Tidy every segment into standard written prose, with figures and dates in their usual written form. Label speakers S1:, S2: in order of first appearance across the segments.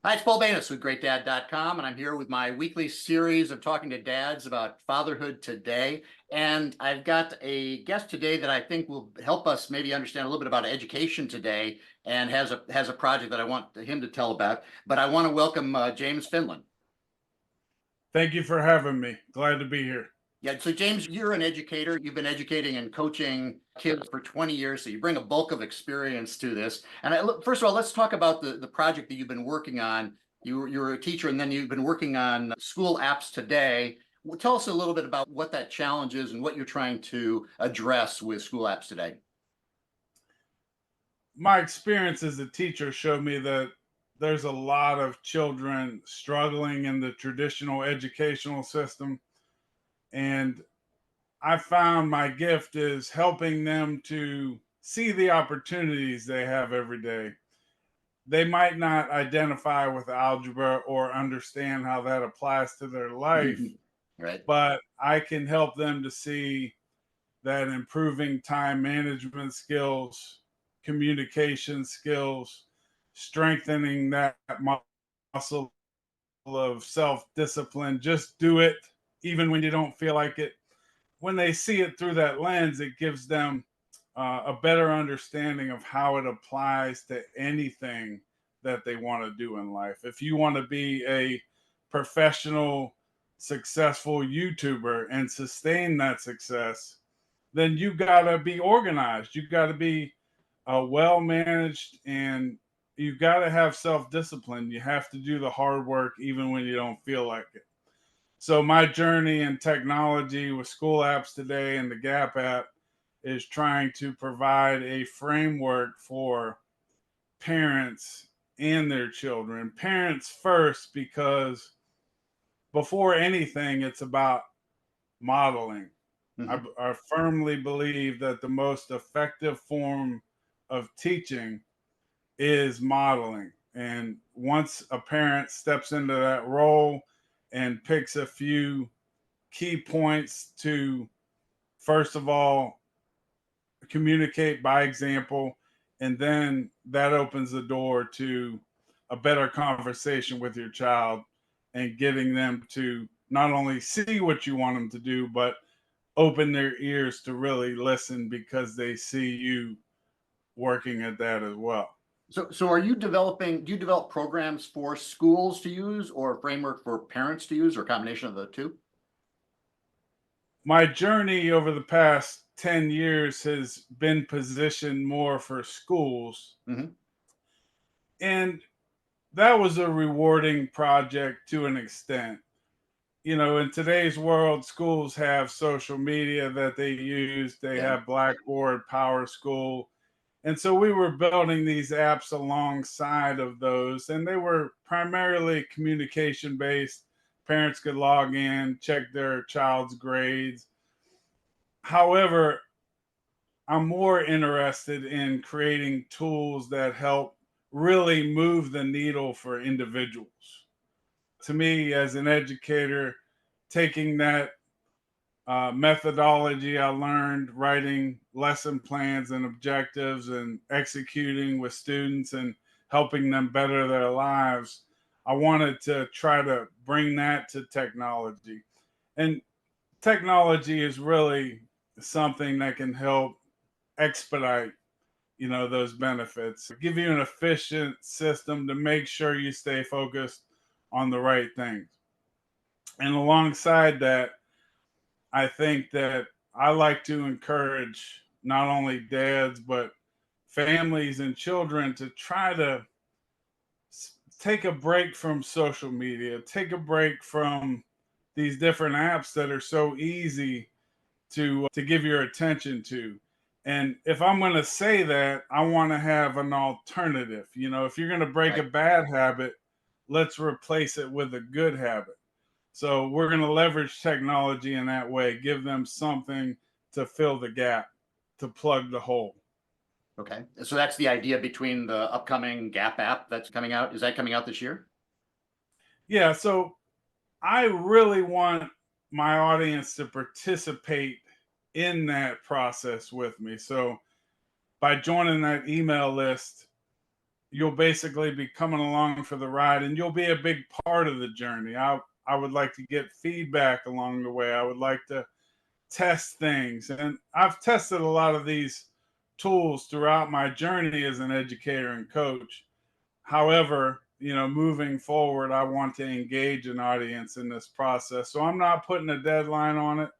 S1: Hi, it's Paul Banis with GreatDad.com, and I'm here with my weekly series of talking to dads about fatherhood today. And I've got a guest today that I think will help us maybe understand a little bit about education today, and has a project that I want him to tell about. But I want to welcome James Finlen.
S2: Thank you for having me. Glad to be here.
S1: Yeah, so James, you're an educator. You've been educating and coaching kids for 20 years, so you bring a bulk of experience to this. And first of all, let's talk about the project that you've been working on. You were a teacher, and then you've been working on school apps today. Tell us a little bit about what that challenge is and what you're trying to address with school apps today.
S2: My experience as a teacher showed me that there's a lot of children struggling in the traditional educational system. And I found my gift is helping them to see the opportunities they have every day. They might not identify with algebra or understand how that applies to their life,
S1: Right.
S2: but I can help them to see that improving time management skills, communication skills, strengthening that muscle of self discipline. Just do it, even when you don't feel like it. When they see it through that lens, it gives them a better understanding of how it applies to anything that they want to do in life. If you want to be a professional, successful YouTuber and sustain that success, then you got to be organized. You got to be well managed, and you got to have self discipline. You have to do the hard work even when you don't feel like it. So, my journey in technology with school apps today and the Gap app is trying to provide a framework for parents and their children. Parents first, because before anything, it's about modeling. I,
S1: Mhm.
S2: I firmly believe that the most effective form of teaching is modeling. And once a parent steps into that role and picks a few key points to, first of all, communicate by example, and then that opens the door to a better conversation with your child and getting them to not only see what you want them to do, but open their ears to really listen because they see you working at that as well.
S1: So are you developing, do you develop programs for schools to use or a framework for parents to use or a combination of the two?
S2: My journey over the past 10 years has been positioned more for schools.
S1: Hmm.
S2: And that was a rewarding project to an extent. You know, in today's world, schools have social media that they use, they
S1: Yeah.
S2: have Blackboard, Power School. And so we were building these apps alongside of those, and they were primarily communication based. Parents could log in, check their child's grades. However, I'm more interested in creating tools that help really move the needle for individuals. To me, as an educator, taking that methodology I learned, writing lesson plans and objectives and executing with students and helping them better their lives, I wanted to try to bring that to technology. And technology is really something that can help expedite, those benefits, give you an efficient system to make sure you stay focused on the right things. And alongside that, I think that I like to encourage not only dads, but families and children to try to take a break from social media, take a break from these different apps that are so easy to give your attention to. And if I'm going to say that, I want to have an alternative. If you're going to break a
S1: Right.
S2: bad habit, let's replace it with a good habit. So we're going to leverage technology in that way, give them something to fill the gap, to plug the hole.
S1: Okay. So that's the idea between the upcoming Gap app that's coming out. Is that coming out this year?
S2: Yeah, so I really want my audience to participate in that process with me. So by joining that email list, you'll basically be coming along for the ride, and you'll be a big part of the journey. I would like to get feedback along the way. I would like to test things. And I've tested a lot of these tools throughout my journey as an educator and coach. However, moving forward, I want to engage an audience in this process. So I'm not putting a deadline on it.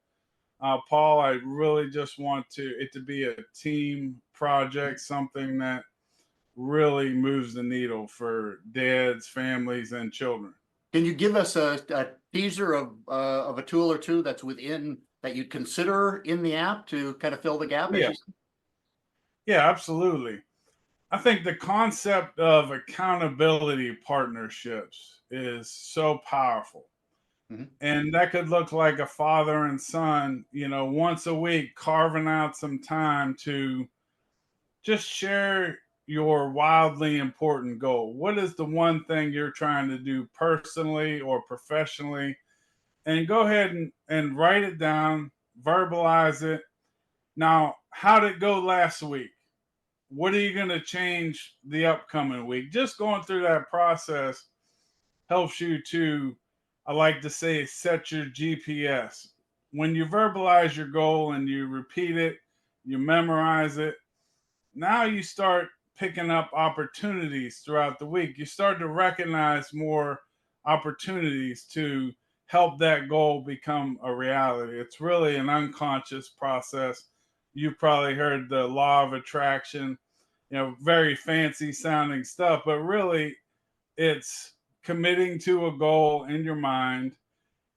S2: Paul, I really just want it to be a team project, something that really moves the needle for dads, families, and children.
S1: Can you give us a teaser of a tool or two that's within that you'd consider in the app to kind of fill the gap?
S2: Yeah, yeah, absolutely. I think the concept of accountability partnerships is so powerful.
S1: Mhm.
S2: And that could look like a father and son, once a week carving out some time to just share your wildly important goal. What is the one thing you're trying to do personally or professionally? And go ahead and write it down, verbalize it. Now, how did it go last week? What are you going to change the upcoming week? Just going through that process helps you to, I like to say, set your GPS. When you verbalize your goal and you repeat it, you memorize it, now you start picking up opportunities throughout the week. You start to recognize more opportunities to help that goal become a reality. It's really an unconscious process. You probably heard the law of attraction, very fancy sounding stuff, but really it's committing to a goal in your mind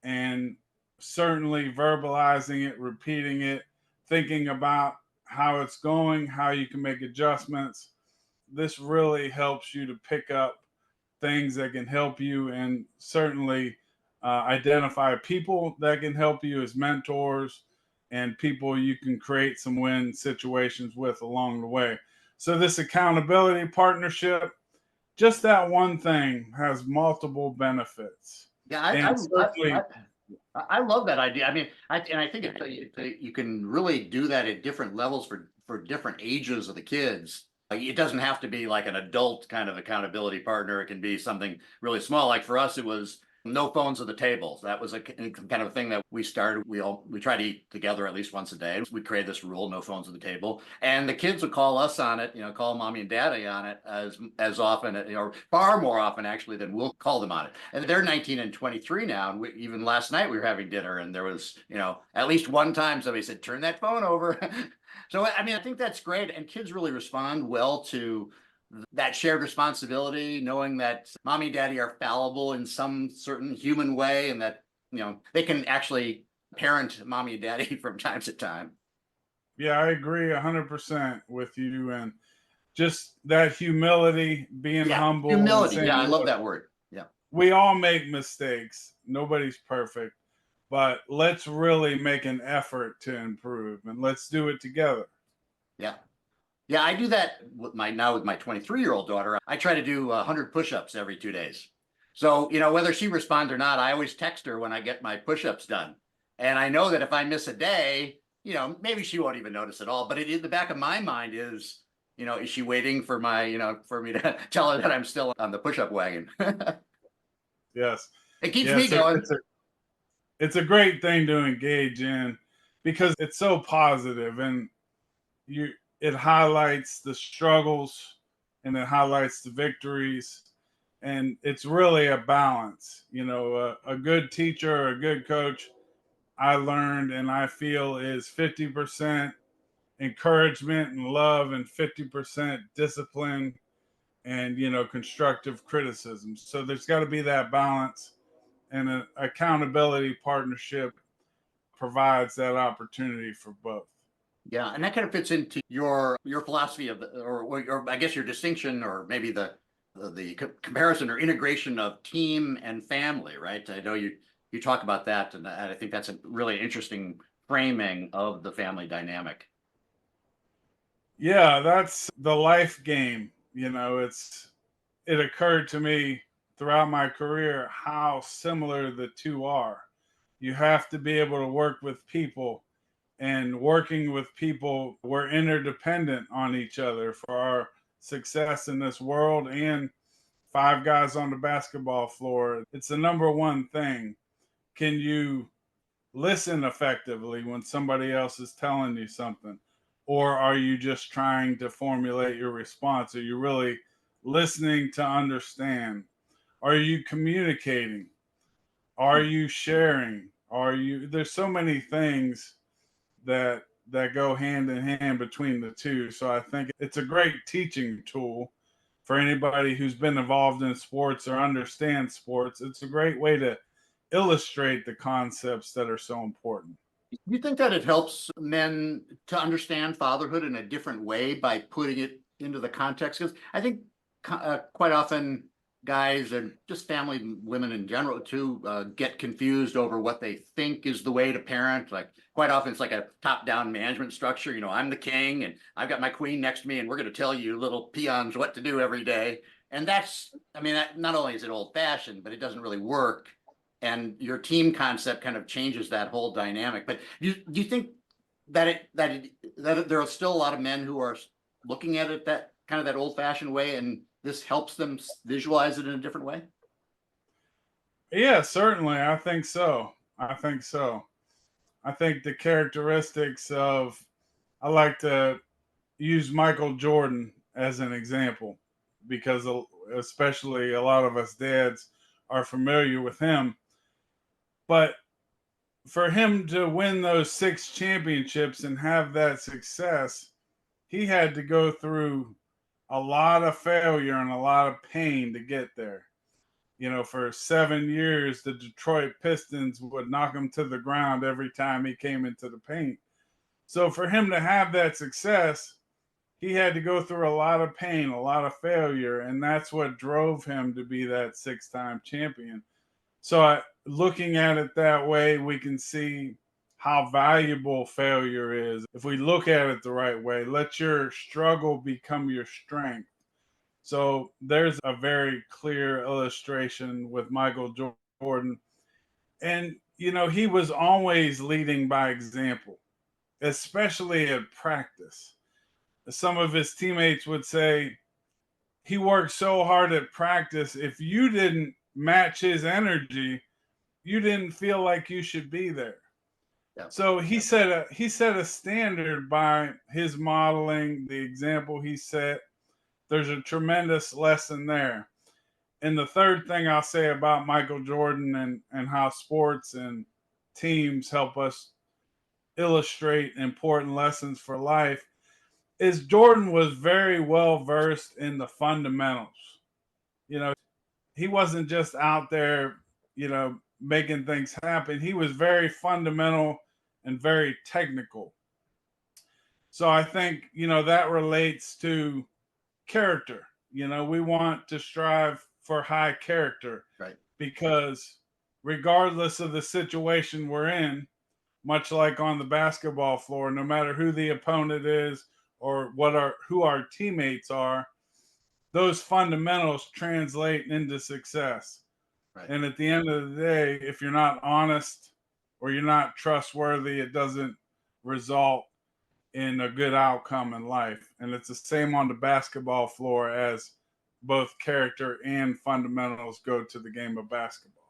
S2: and certainly verbalizing it, repeating it, thinking about how it's going, how you can make adjustments. This really helps you to pick up things that can help you, and certainly identify people that can help you as mentors and people you can create some win situations with along the way. So, this accountability partnership, just that one thing has multiple benefits.
S1: Yeah,
S2: And certainly,
S1: I love that idea. I mean, I think you can really do that at different levels for different ages of the kids. Like, it doesn't have to be like an adult kind of accountability partner. It can be something really small. Like for us, it was no phones at the table. That was a kind of thing that we started. We try to eat together at least once a day. We created this rule: no phones at the table. And the kids would call us on it. Call mommy and daddy on it as often, or far more often actually than we'll call them on it. And they're 19 and 23 now. And even last night we were having dinner, and there was at least one time somebody said, "Turn that phone over." So I mean, I think that's great, and kids really respond well to that shared responsibility, knowing that mommy and daddy are fallible in some certain human way, and that they can actually parent mommy and daddy from time to time.
S2: yeah, I agree 100% with you. And just that humility, being
S1: Yeah,
S2: humble and
S1: humility.
S2: saying,
S1: Yeah, I love
S2: look,
S1: that word. Yeah,
S2: we all make mistakes. Nobody's perfect, but let's really make an effort to improve and let's do it together.
S1: yeah. Yeah, I do that with my 23-year-old daughter. I try to do 100 push-ups every 2 days. So, whether she responds or not, I always text her when I get my push-ups done. And I know that if I miss a day, maybe she won't even notice at all. But in the back of my mind is she waiting for for me to tell her that I'm still on the push-up wagon?
S2: Yes.
S1: It keeps
S2: Yeah,
S1: me going.
S2: it's a great thing to engage in because it's so positive, and you it highlights the struggles and it highlights the victories, and it's really a balance. A good teacher or a good coach, I learned and I feel, is 50% encouragement and love and 50% discipline and constructive criticism. So there's got to be that balance, and an accountability partnership provides that opportunity for both.
S1: Yeah, and that kind of fits into your philosophy of or I guess your distinction, or maybe the comparison or integration of team and family, right? I know you talk about that, and I think that's a really interesting framing of the family dynamic.
S2: Yeah, that's the life game. It occurred to me throughout my career how similar the two are. You have to be able to work with people, and working with people, we're interdependent on each other for our success in this world and five guys on the basketball floor. It's the number one thing. Can you listen effectively when somebody else is telling you something? Or are you just trying to formulate your response? Are you really listening to understand? Are you communicating? Are you sharing? There's so many things that go hand in hand between the two. So I think it's a great teaching tool for anybody who's been involved in sports or understands sports. It's a great way to illustrate the concepts that are so important.
S1: Do you think that it helps men to understand fatherhood in a different way by putting it into the context? Because I think quite often guys and just family women in general too get confused over what they think is the way to parent. Like quite often it's like a top-down management structure. You know, I'm the king and I've got my queen next to me and we're going to tell you little peons what to do every day. And that's, I mean, that, not only is it old-fashioned, but it doesn't really work. And your team concept kind of changes that whole dynamic. But do you think that there are still a lot of men who are looking at it that kind of that old-fashioned way, and this helps them visualize it in a different way?
S2: Yeah, certainly. I think so. I think so. I think the characteristics of, I like to use Michael Jordan as an example because especially a lot of us dads are familiar with him. But for him to win those 6 championships and have that success, he had to go through a lot of failure and a lot of pain to get there. You know, for 7 years, the Detroit Pistons would knock him to the ground every time he came into the paint. So for him to have that success, he had to go through a lot of pain, a lot of failure, and that's what drove him to be that 6-time champion. So looking at it that way, we can see how valuable failure is. If we look at it the right way, let your struggle become your strength. So there's a very clear illustration with Michael Jordan. And, you know, he was always leading by example, especially at practice. Some of his teammates would say he worked so hard at practice. If you didn't match his energy, you didn't feel like you should be there.
S1: Yeah.
S2: So he set a standard by his modeling, the example he set. There's a tremendous lesson there. And the third thing I'll say about Michael Jordan and how sports and teams help us illustrate important lessons for life is Jordan was very well versed in the fundamentals. You know, he wasn't just out there, you know, making things happen. He was very fundamental and very technical. So I think, you know, that relates to character. You know, we want to strive for high character,
S1: Right.
S2: because regardless of the situation we're in, much like on the basketball floor, no matter who the opponent is or who our teammates are, those fundamentals translate into success.
S1: Right.
S2: And at the end of the day, if you're not honest or you're not trustworthy, it doesn't result in a good outcome in life. And it's the same on the basketball floor, as both character and fundamentals go to the game of basketball.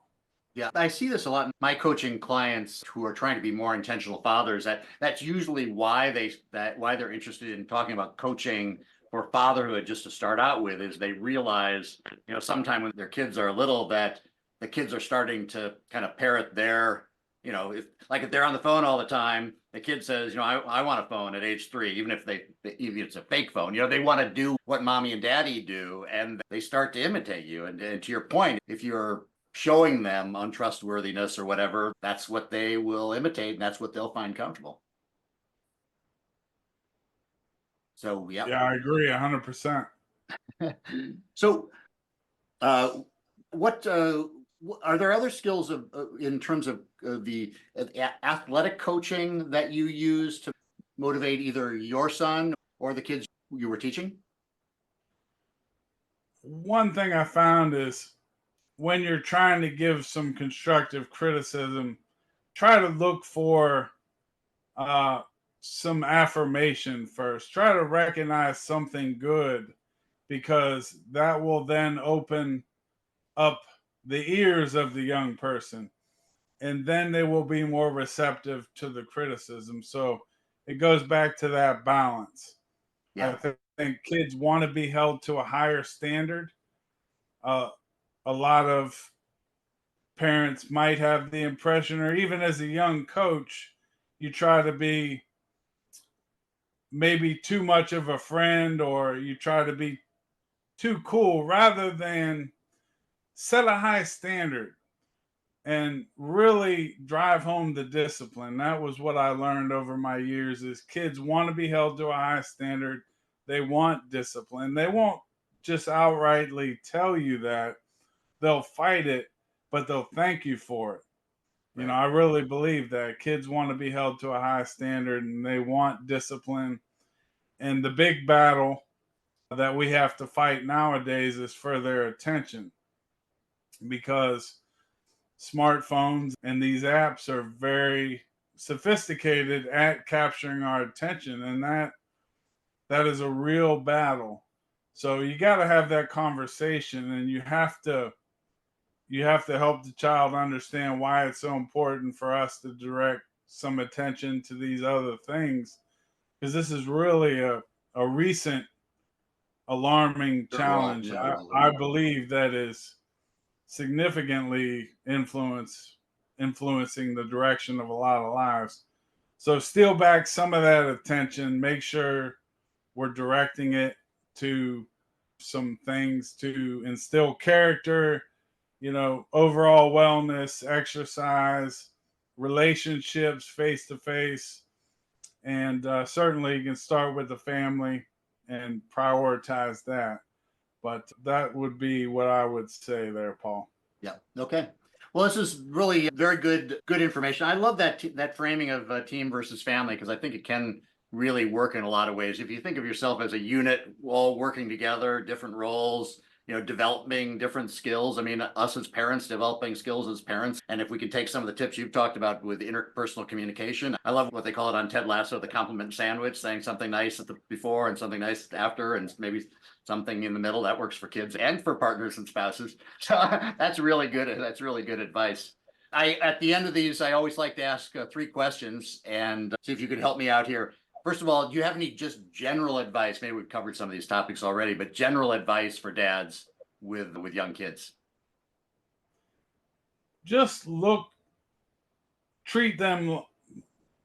S1: Yeah, I see this a lot in my coaching clients who are trying to be more intentional fathers. That's usually why they're interested in talking about coaching for fatherhood, just to start out with, is they realize, you know, sometime when their kids are little, that the kids are starting to kind of parrot their, you know, if they're on the phone all the time, the kid says, you know, I want a phone at age 3, even if it's a fake phone, you know, they want to do what mommy and daddy do, and they start to imitate you. And to your point, if you're showing them untrustworthiness or whatever, that's what they will imitate, and that's what they'll find comfortable. So yeah.
S2: Yeah, I agree 100%.
S1: So what are there other skills of in terms of the athletic coaching that you use to motivate either your son or the kids you were teaching?
S2: One thing I found is when you're trying to give some constructive criticism, try to look for uh, some affirmation first. Try to recognize something good because that will then open up the ears of the young person, and then they will be more receptive to the criticism. So it goes back to that balance.
S1: Yeah.
S2: Think kids want to be held to a higher standard. Uh, a lot of parents might have the impression, or even as a young coach, you try to be maybe too much of a friend, or you try to be too cool, rather than set a high standard and really drive home the discipline. That was what I learned over my years is kids want to be held to a high standard. They want discipline. They won't just outrightly tell you that. They'll fight it, but they'll thank you for it. You know,
S1: Right.
S2: I really believe that kids want to be held to a high standard and they want discipline. And the big battle that we have to fight nowadays is for their attention, because smartphones and these apps are very sophisticated at capturing our attention, and that is a real battle. So you got to have that conversation, and you have to help the child understand why it's so important for us to direct some attention to these other things, because this is really a recent alarming
S1: Sure was.
S2: challenge.
S1: Yeah.
S2: I believe that is significantly influencing the direction of a lot of lives. So steal back some of that attention, make sure we're directing it to some things to instill character, overall wellness, exercise, relationships face to face. And certainly you can start with the family and prioritize that. But that would be what I would say there, Paul.
S1: Yeah. Okay. Well, this is really very good information. I love that framing of team versus family, because I think it can really work in a lot of ways. If you think of yourself as a unit, all working together, different roles, developing different skills. I mean, us as parents, developing skills as parents. And if we can take some of the tips you've talked about with interpersonal communication, I love what they call it on Ted Lasso, the compliment sandwich, saying something nice at the before and something nice after, and maybe something in the middle. That works for kids and for partners and spouses. So that's really good. That's really good advice. At the end of these, I always like to ask 3 questions and see if you could help me out here. First of all, do you have any just general advice? Maybe we've covered some of these topics already, but general advice for dads with young kids.
S2: Just treat them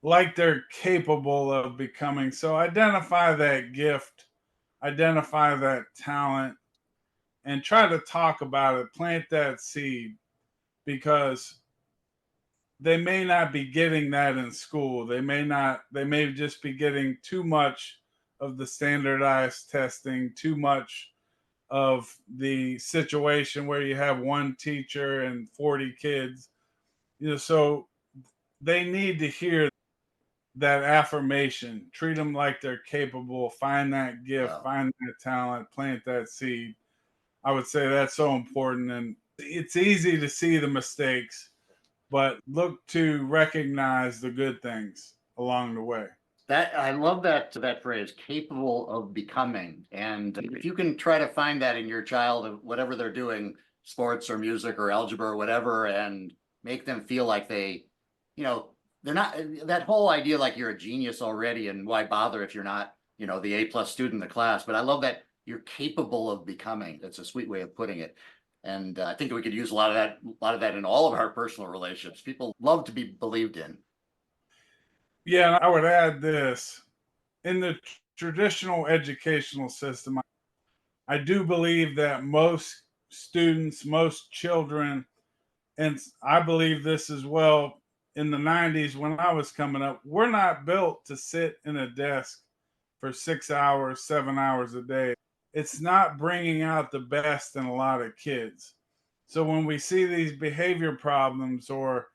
S2: like they're capable of becoming. So identify that gift, identify that talent, and try to talk about it, plant that seed, because they may not be getting that in school. They may just be getting too much of the standardized testing, too much of the situation where you have one teacher and 40 kids. So they need to hear that affirmation. Treat them like they're capable. Find that gift,
S1: Wow.
S2: find that talent, plant that seed. I would say that's so important. And it's easy to see the mistakes, but look to recognize the good things along the way.
S1: That I love that phrase, capable of becoming. And if you can try to find that in your child, whatever they're doing, sports or music or algebra or whatever, and make them feel like they're not, that whole idea like you're a genius already, and why bother if you're not, the A+ student in the class. But I love that you're capable of becoming. That's a sweet way of putting it. And I think we could use a lot of that in all of our personal relationships. People love to be believed in.
S2: Yeah, and I would add this. In the traditional educational system, I do believe that most students, most children, and I believe this as well in the 90s when I was coming up, we're not built to sit in a desk for 6 hours, 7 hours a day. It's not bringing out the best in a lot of kids. So when we see these behavior problems or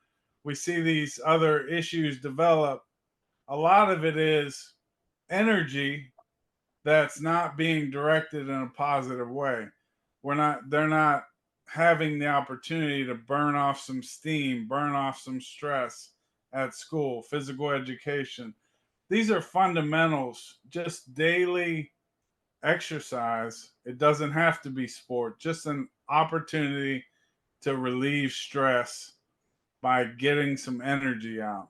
S2: we see these other issues develop, a lot of it is energy that's not being directed in a positive way. They're not having the opportunity to burn off some steam, burn off some stress at school, physical education. These are fundamentals, just daily exercise. It doesn't have to be sport, just an opportunity to relieve stress by getting some energy out.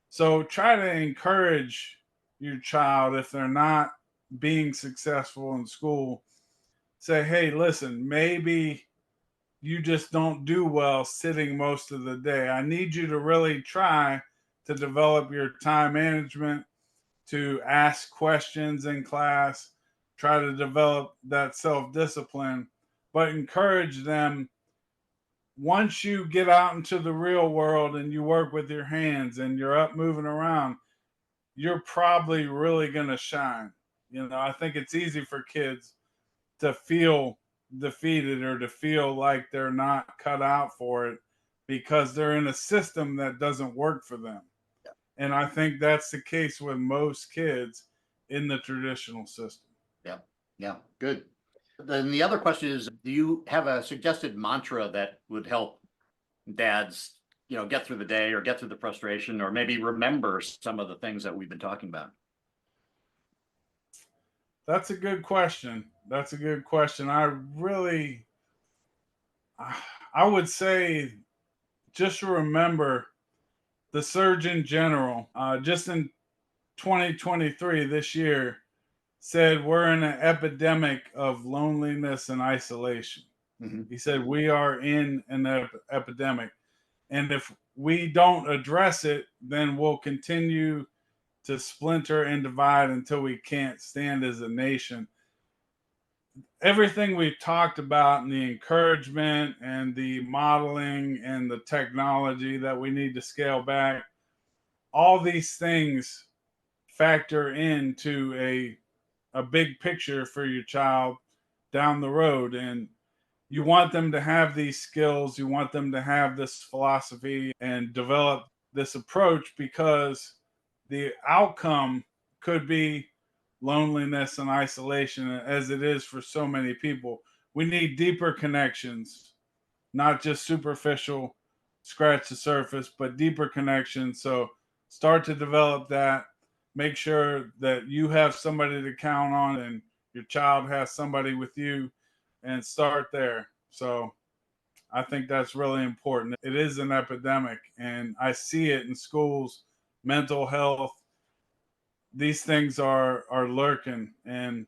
S2: So try to encourage your child if they're not being successful in school. Say, hey, listen, maybe you just don't do well sitting most of the day. I need you to really try to develop your time management, to ask questions in class, try to develop that self discipline, but encourage them. Once you get out into the real world and you work with your hands and you're up moving around, you're probably really going to shine. I think it's easy for kids to feel defeated or to feel like they're not cut out for it because they're in a system that doesn't work for them. And I think that's the case with most kids in the traditional system.
S1: Yeah. Yeah. Good. Then the other question is, do you have a suggested mantra that would help dads, get through the day or get through the frustration or maybe remember some of the things that we've been talking about?
S2: That's a good question. That's a good question. I would say just remember the Surgeon General, just in 2023, this year, said we're in an epidemic of loneliness and isolation.
S1: Mm-hmm.
S2: He said we are in an epidemic. And if we don't address it, then we'll continue to splinter and divide until we can't stand as a nation. Everything we've talked about and the encouragement and the modeling and the technology that we need to scale back, all these things factor into a big picture for your child down the road. And you want them to have these skills, you want them to have this philosophy and develop this approach because the outcome could be loneliness and isolation as it is for so many people. We need deeper connections, not just superficial, scratch the surface, but deeper connections. So start to develop that. Make sure that you have somebody to count on and your child has somebody with you, and start there. So I think that's really important. It is an epidemic, and I see it in schools, mental health. These things are lurking, and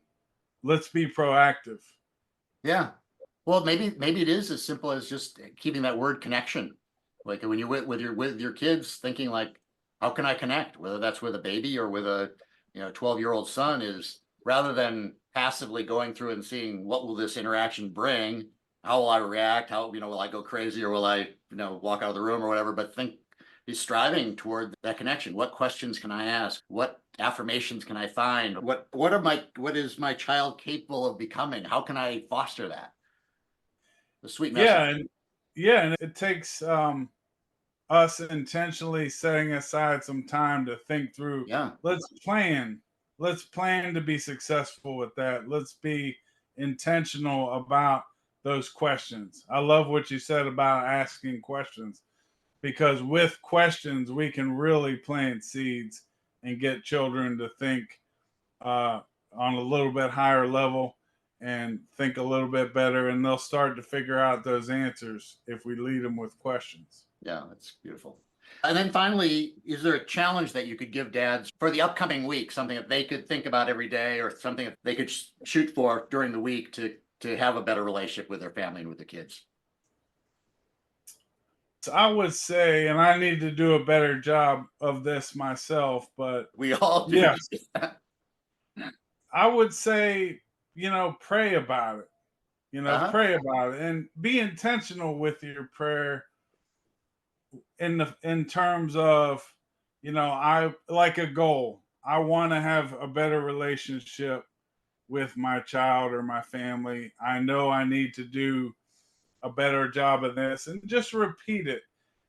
S2: let's be proactive.
S1: Yeah. Well, maybe it is as simple as just keeping that word connection. Like when you're with your kids, thinking like, how can I connect? Whether that's with a baby or with a 12-year-old son, is rather than passively going through and seeing what will this interaction bring, how will I react? How will I go crazy or will I walk out of the room or whatever? But be striving toward that connection. What questions can I ask? What affirmations can I find? What is my child capable of becoming? How can I foster that? The sweet message.
S2: And it takes us intentionally setting aside some time to think through.
S1: Yeah.
S2: Let's plan to be successful with that. Let's be intentional about those questions. I love what you said about asking questions, because with questions we can really plant seeds and get children to think on a little bit higher level and think a little bit better, and they'll start to figure out those answers if we lead them with questions.
S1: Yeah, that's beautiful. And then finally, is there a challenge that you could give dads for the upcoming week? Something that they could think about every day, or something that they could shoot for during the week to have a better relationship with their family and with their kids?
S2: So I would say, and I need to do a better job of this myself, but
S1: We all do.
S2: yes, I would say, pray about it.
S1: Uh-huh.
S2: Pray about it and be intentional with your prayer in terms of, I like a goal. I want to have a better relationship with my child or my family. I know I need to do a better job of this, and just repeat it.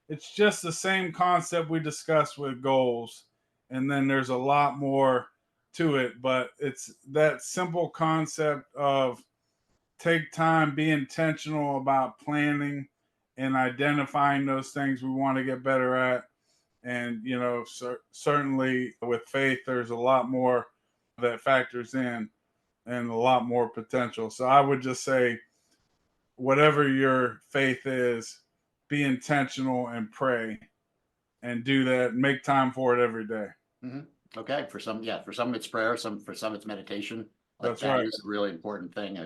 S2: It's just the same concept we discussed with goals, and then there's a lot more to it, but it's that simple concept of take time, be intentional about planning and identifying those things we want to get better at. And, certainly with faith, there's a lot more that factors in. and a lot more potential. So I would just say, whatever your faith is, be intentional and pray and do that. Make time for it every day.
S1: Okay. For some it's prayer. For some it's meditation. But
S2: That's
S1: that
S2: right.
S1: is a really important thing.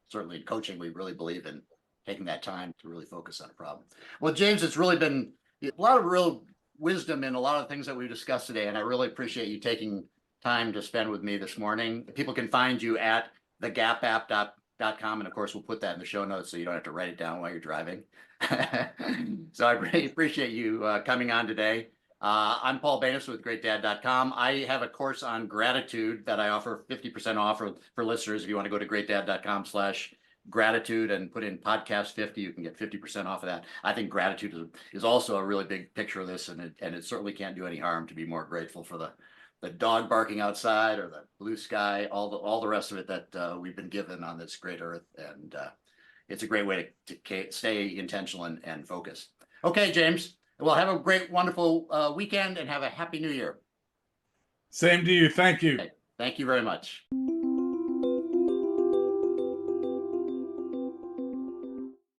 S1: Certainly in coaching, we really believe in taking that time to really focus on a problem. Well, James, it's really been a lot of real wisdom in a lot of things that we discussed today, and I really appreciate you taking time to spend with me this morning. People can find you at thegapapp.com, and of course, we'll put that in the show notes so you don't have to write it down while you're driving. So I really appreciate you coming on today. I'm Paul Banis with GreatDad.com. I have a course on gratitude that I offer 50% off for listeners. If you want to go to GreatDad.com/gratitude and put in podcast 50, you can get 50% off of that. I think gratitude is also a really big picture of this, and it certainly can't do any harm to be more grateful for the dog barking outside or the blue sky, all the rest of it that we've been given on this great earth. And it's a great way to stay intentional and focused. Okay, James. Well, have a great, wonderful weekend and have a happy new year.
S2: Same to you. Thank you.
S1: Okay. Thank you very much.